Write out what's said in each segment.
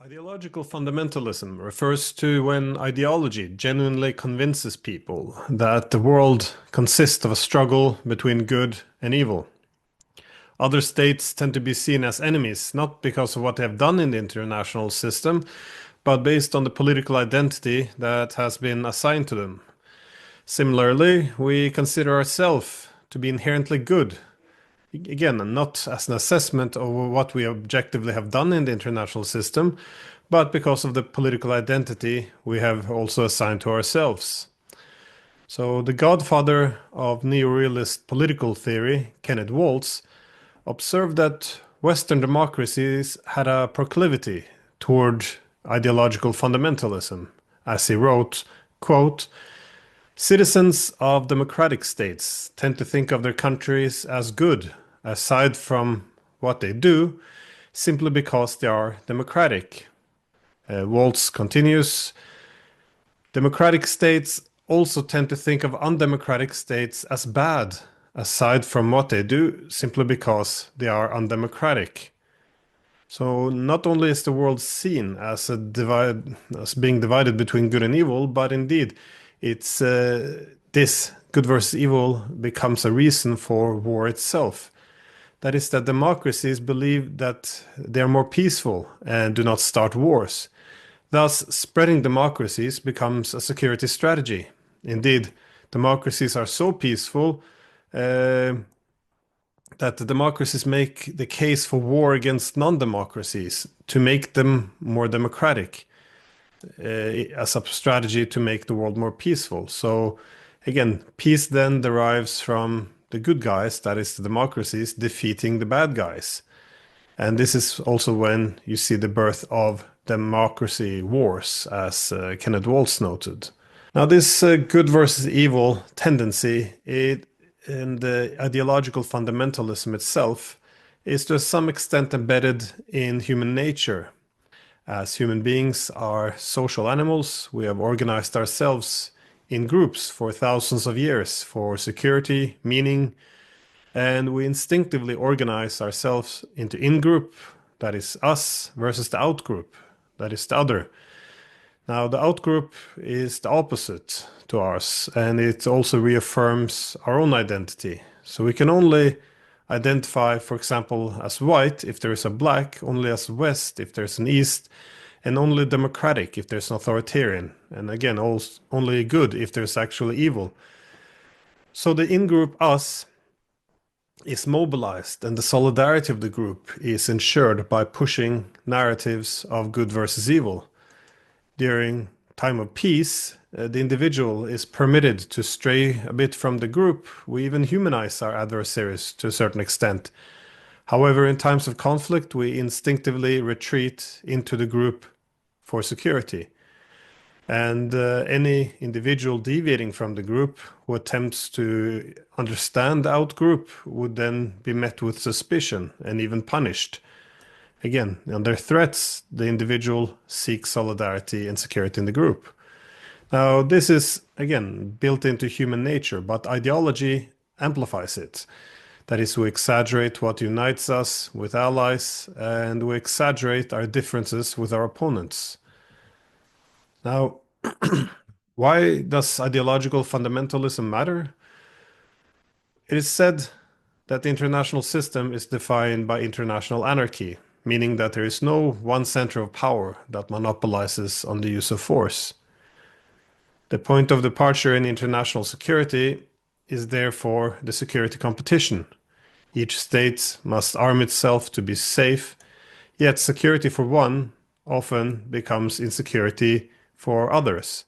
Ideological fundamentalism refers to when ideology genuinely convinces people that the world consists of a struggle between good and evil. Other states tend to be seen as enemies, not because of what they have done in the international system, but based on the political identity that has been assigned to them. Similarly, we consider ourselves to be inherently good. Again, not as an assessment of what we objectively have done in the international system, but because of the political identity we have also assigned to ourselves. So the godfather of neorealist political theory, Kenneth Waltz, observed that Western democracies had a proclivity toward ideological fundamentalism, as he wrote, quote, "Citizens of democratic states tend to think of their countries as good, aside from what they do, simply because they are democratic." Waltz continues, "Democratic states also tend to think of undemocratic states as bad, aside from what they do, simply because they are undemocratic." So not only is the world seen as as being divided between good and evil, but indeed, it's this good versus evil becomes a reason for war itself. That is, that democracies believe that they are more peaceful and do not start wars. Thus, spreading democracies becomes a security strategy. Indeed, democracies are so peaceful that the democracies make the case for war against non-democracies to make them more democratic as a strategy to make the world more peaceful. So again, peace then derives from the good guys, that is the democracies, defeating the bad guys. And this is also when you see the birth of democracy wars, as Kenneth Waltz noted. Now, this good versus evil tendency in the ideological fundamentalism itself is to some extent embedded in human nature. As human beings are social animals, we have organized ourselves in groups for thousands of years for security, meaning, and we instinctively organize ourselves into in-group, that is us, versus the out-group, that is the other. Now, the out-group is the opposite to ours, and it also reaffirms our own identity. So we can only identify, for example, as white if there is a black, only as west if there's an east, and only democratic if there's an authoritarian, and again, only good if there's actually evil. So the in-group us is mobilized, and the solidarity of the group is ensured by pushing narratives of good versus evil. During time of peace, the individual is permitted to stray a bit from the group. We even humanize our adversaries to a certain extent. However, in times of conflict, we instinctively retreat into the group for security. And any individual deviating from the group who attempts to understand the out-group would then be met with suspicion and even punished. Again, under threats, the individual seeks solidarity and security in the group. Now, this is, again, built into human nature, but ideology amplifies it. That is, we exaggerate what unites us with allies, and we exaggerate our differences with our opponents. Now, why does ideological fundamentalism matter? It is said that the international system is defined by international anarchy, meaning that there is no one center of power that monopolizes on the use of force. The point of departure in international security is therefore the security competition. Each state must arm itself to be safe, yet security for one often becomes insecurity for others.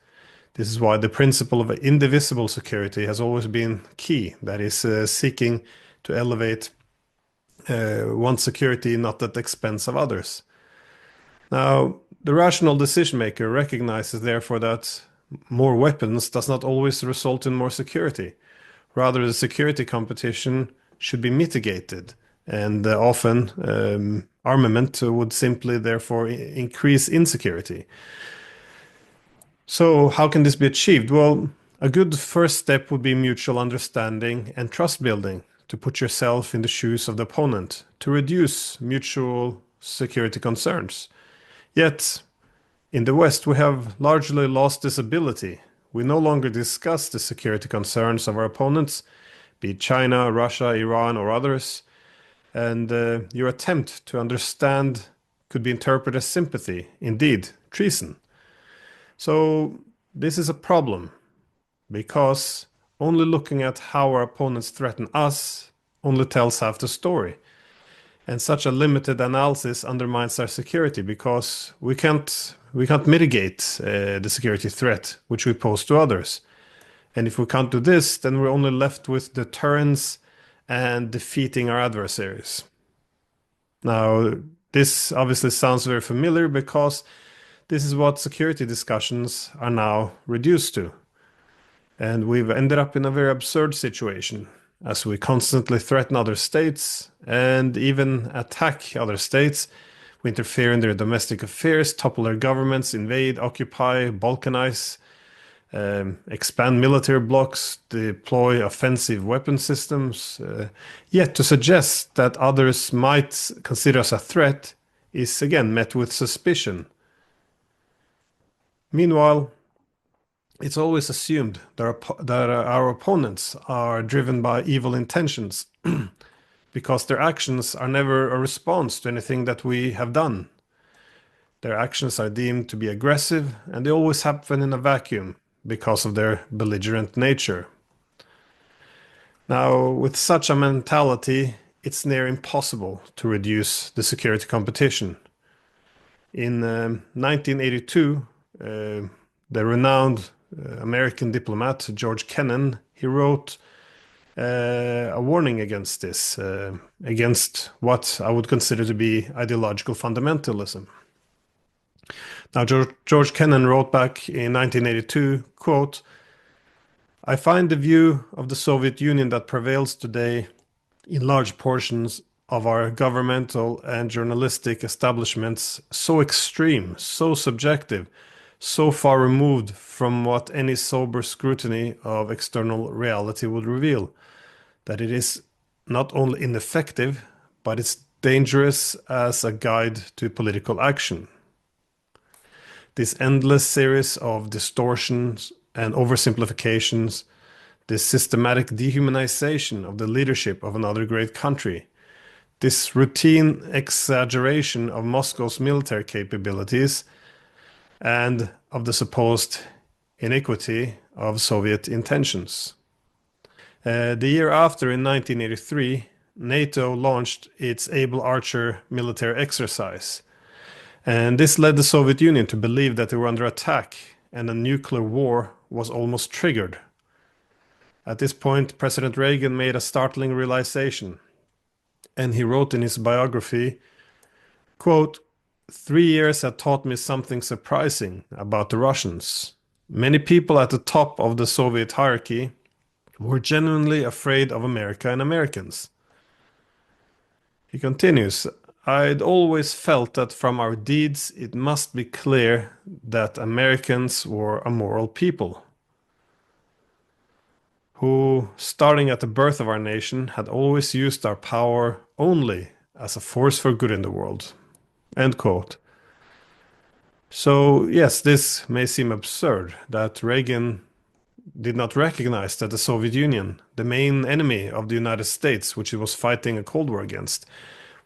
This is why the principle of indivisible security has always been key, that is, seeking to elevate one's security not at the expense of others. Now, the rational decision maker recognizes therefore that more weapons does not always result in more security. Rather, the security competition should be mitigated, and often armament would simply therefore increase insecurity. So how can this be achieved? Well, a good first step would be mutual understanding and trust building, to put yourself in the shoes of the opponent, to reduce mutual security concerns. Yet, in the West, we have largely lost this ability. We no longer discuss the security concerns of our opponents, be it China, Russia, Iran, or others, and your attempt to understand could be interpreted as sympathy, indeed, treason. So, this is a problem, because only looking at how our opponents threaten us only tells half the story. And such a limited analysis undermines our security, because we can't mitigate the security threat which we pose to others. And if we can't do this, then we're only left with deterrence and defeating our adversaries. Now, this obviously sounds very familiar, because this is what security discussions are now reduced to. And we've ended up in a very absurd situation, as we constantly threaten other states and even attack other states. We interfere in their domestic affairs, topple their governments, invade, occupy, balkanize, expand military blocs, deploy offensive weapon systems. Yet to suggest that others might consider us a threat is again met with suspicion. Meanwhile, it's always assumed that our opponents are driven by evil intentions, because their actions are never a response to anything that we have done. Their actions are deemed to be aggressive, and they always happen in a vacuum because of their belligerent nature. Now, with such a mentality, it's near impossible to reduce the security competition. In 1982, the renowned American diplomat George Kennan, he wrote a warning against this, against what I would consider to be ideological fundamentalism. Now, George Kennan wrote back in 1982, quote, "I find the view of the Soviet Union that prevails today in large portions of our governmental and journalistic establishments so extreme, so subjective, so far removed from what any sober scrutiny of external reality would reveal, that it is not only ineffective, but it's dangerous as a guide to political action. This endless series of distortions and oversimplifications, this systematic dehumanization of the leadership of another great country, this routine exaggeration of Moscow's military capabilities, and of the supposed iniquity of Soviet intentions." The year after, in 1983, NATO launched its Able Archer military exercise. And this led the Soviet Union to believe that they were under attack and a nuclear war was almost triggered. At this point, President Reagan made a startling realization, and he wrote in his biography, quote, "3 years had taught me something surprising about the Russians. Many people at the top of the Soviet hierarchy were genuinely afraid of America and Americans." He continues, "I'd always felt that from our deeds it must be clear that Americans were a moral people, who, starting at the birth of our nation, had always used our power only as a force for good in the world." End quote. So, yes, this may seem absurd that Reagan did not recognize that the Soviet Union, the main enemy of the United States, which he was fighting a Cold War against,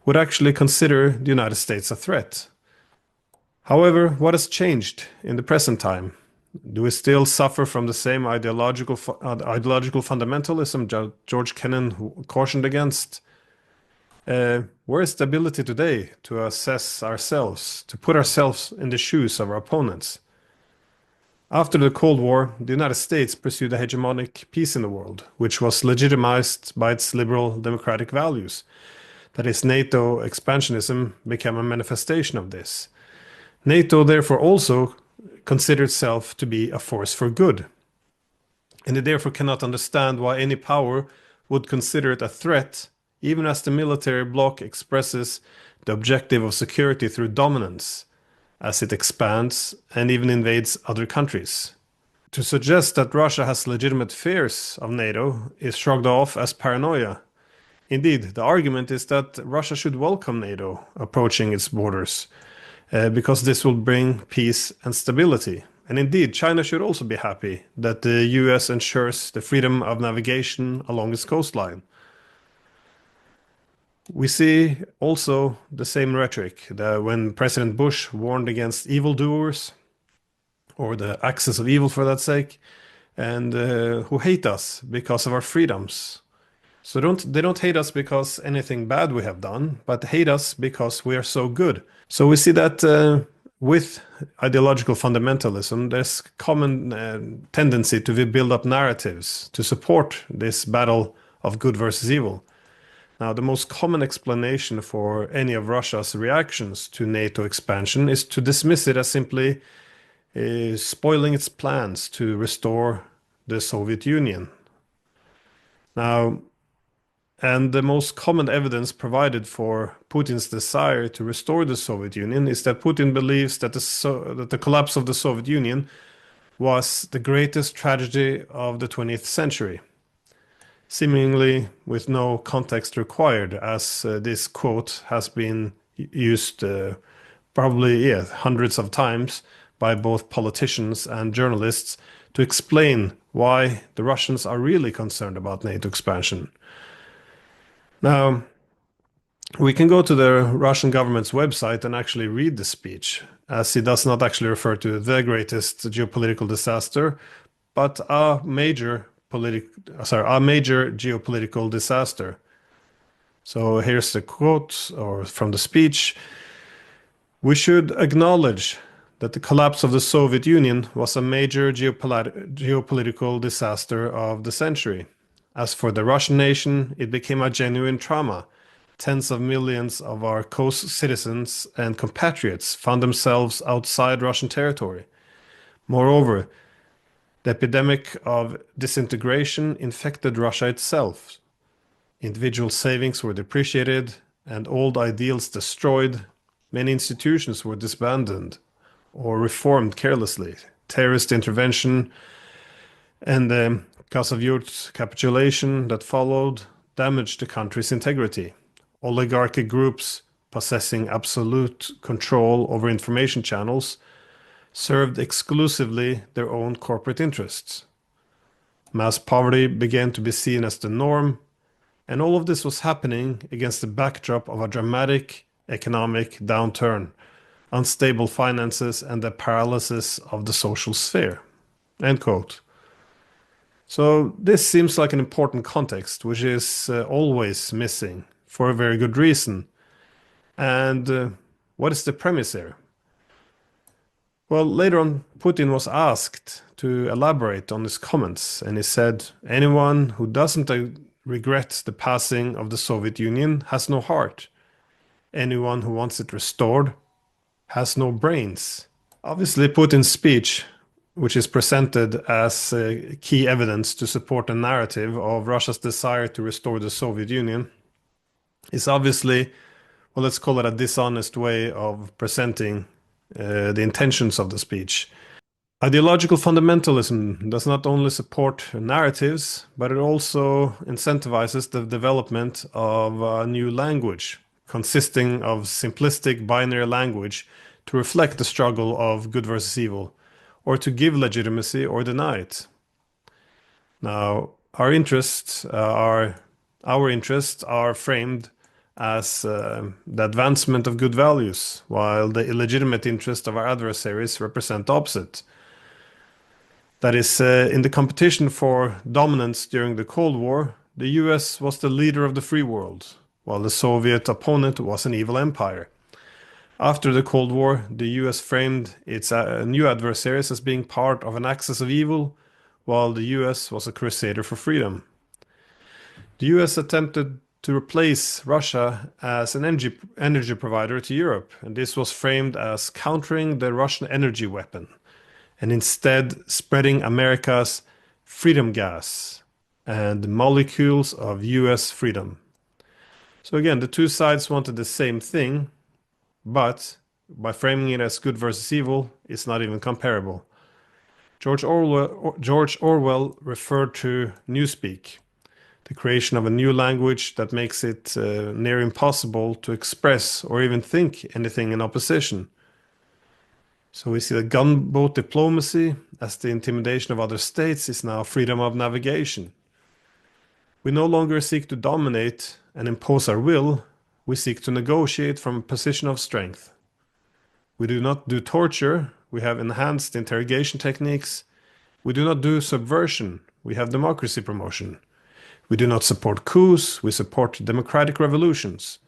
would actually consider the United States a threat. However, what has changed in the present time? Do we still suffer from the same ideological fundamentalism George Kennan cautioned against? Where is the ability today to assess ourselves, to put ourselves in the shoes of our opponents? After the Cold War, the United States pursued a hegemonic peace in the world, which was legitimized by its liberal democratic values. That is, NATO expansionism became a manifestation of this. NATO therefore also considered itself to be a force for good, and it therefore cannot understand why any power would consider it a threat, even as the military bloc expresses the objective of security through dominance, as it expands and even invades other countries. To suggest that Russia has legitimate fears of NATO is shrugged off as paranoia. Indeed, the argument is that Russia should welcome NATO approaching its borders, because this will bring peace and stability. And indeed, China should also be happy that the US ensures the freedom of navigation along its coastline. We see also the same rhetoric that when President Bush warned against evildoers, or the axis of evil for that sake, and who hate us because of our freedoms. So they don't hate us because anything bad we have done, but hate us because we are so good. So we see that with ideological fundamentalism, there's common tendency to build up narratives to support this battle of good versus evil. Now, the most common explanation for any of Russia's reactions to NATO expansion is to dismiss it as simply spoiling its plans to restore the Soviet Union. Now, and the most common evidence provided for Putin's desire to restore the Soviet Union is that Putin believes that the collapse of the Soviet Union was the greatest tragedy of the 20th century, seemingly with no context required, as this quote has been used probably hundreds of times by both politicians and journalists to explain why the Russians are really concerned about NATO expansion. Now, we can go to the Russian government's website and actually read the speech, as he does not actually refer to the greatest geopolitical disaster, but a major geopolitical disaster. So here's the quote from the speech. We should acknowledge that the collapse of the Soviet Union was a major geopolitical disaster of the century. As for the Russian nation, it became a genuine trauma. Tens of millions of our co-citizens and compatriots found themselves outside Russian territory. Moreover, the epidemic of disintegration infected Russia itself. Individual savings were depreciated and old ideals destroyed. Many institutions were disbanded or reformed carelessly. Terrorist intervention and the Khazar capitulation that followed damaged the country's integrity. Oligarchic groups possessing absolute control over information channels served exclusively their own corporate interests. Mass poverty began to be seen as the norm, and all of this was happening against the backdrop of a dramatic economic downturn, unstable finances, and the paralysis of the social sphere. End quote. So this seems like an important context, which is always missing for a very good reason. And what is the premise here? Well, later on, Putin was asked to elaborate on his comments, and he said, anyone who doesn't regret the passing of the Soviet Union has no heart. Anyone who wants it restored has no brains. Obviously, Putin's speech, which is presented as key evidence to support the narrative of Russia's desire to restore the Soviet Union, is obviously, well, let's call it a dishonest way of presenting the intentions of the speech. Ideological fundamentalism does not only support narratives, but it also incentivizes the development of a new language, consisting of simplistic binary language to reflect the struggle of good versus evil, or to give legitimacy or deny it. Now, our interests are framed as the advancement of good values, while the illegitimate interests of our adversaries represent the opposite. That is, in the competition for dominance during the Cold War, the US was the leader of the free world, while the Soviet opponent was an evil empire. After the Cold War, the US framed its new adversaries as being part of an axis of evil, while the US was a crusader for freedom. The US attempted to replace Russia as an energy provider to Europe, and this was framed as countering the Russian energy weapon, and instead spreading America's freedom gas and the molecules of US freedom. So again, the two sides wanted the same thing, but by framing it as good versus evil, it's not even comparable. George Orwell referred to newspeak, the creation of a new language that makes it near impossible to express or even think anything in opposition. So we see that gunboat diplomacy as the intimidation of other states is now freedom of navigation. We no longer seek to dominate and impose our will, we seek to negotiate from a position of strength. We do not do torture, we have enhanced interrogation techniques. We do not do subversion, we have democracy promotion. We do not support coups, we support democratic revolutions.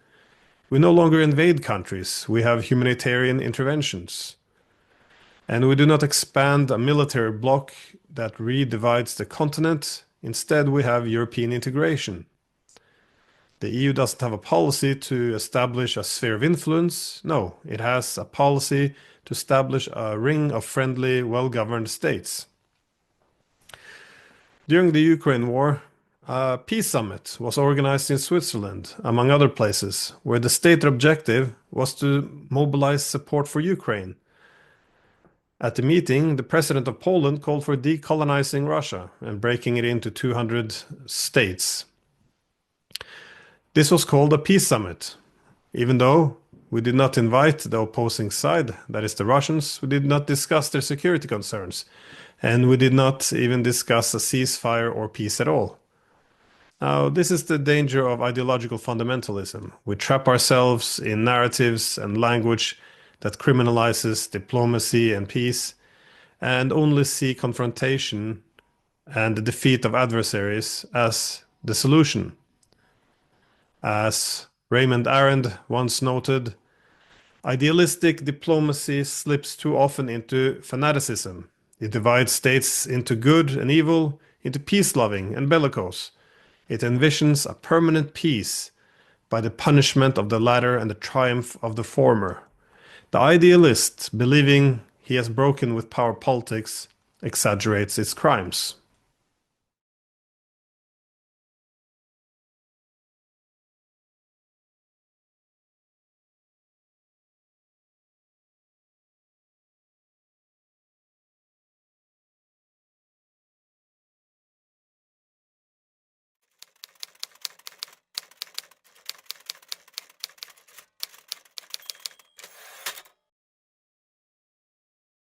We no longer invade countries, we have humanitarian interventions. And we do not expand a military bloc that redivides the continent. Instead, we have European integration. The EU doesn't have a policy to establish a sphere of influence. No, it has a policy to establish a ring of friendly, well-governed states. During the Ukraine war, a peace summit was organized in Switzerland, among other places, where the stated objective was to mobilize support for Ukraine. At the meeting, the president of Poland called for decolonizing Russia and breaking it into 200 states. This was called a peace summit. Even though we did not invite the opposing side, that is the Russians, we did not discuss their security concerns, and we did not even discuss a ceasefire or peace at all. Now, this is the danger of ideological fundamentalism. We trap ourselves in narratives and language that criminalizes diplomacy and peace, and only see confrontation and the defeat of adversaries as the solution. As Raymond Aron once noted, idealistic diplomacy slips too often into fanaticism. It divides states into good and evil, into peace-loving and bellicose. It envisions a permanent peace by the punishment of the latter and the triumph of the former. The idealist, believing he has broken with power politics, exaggerates its crimes.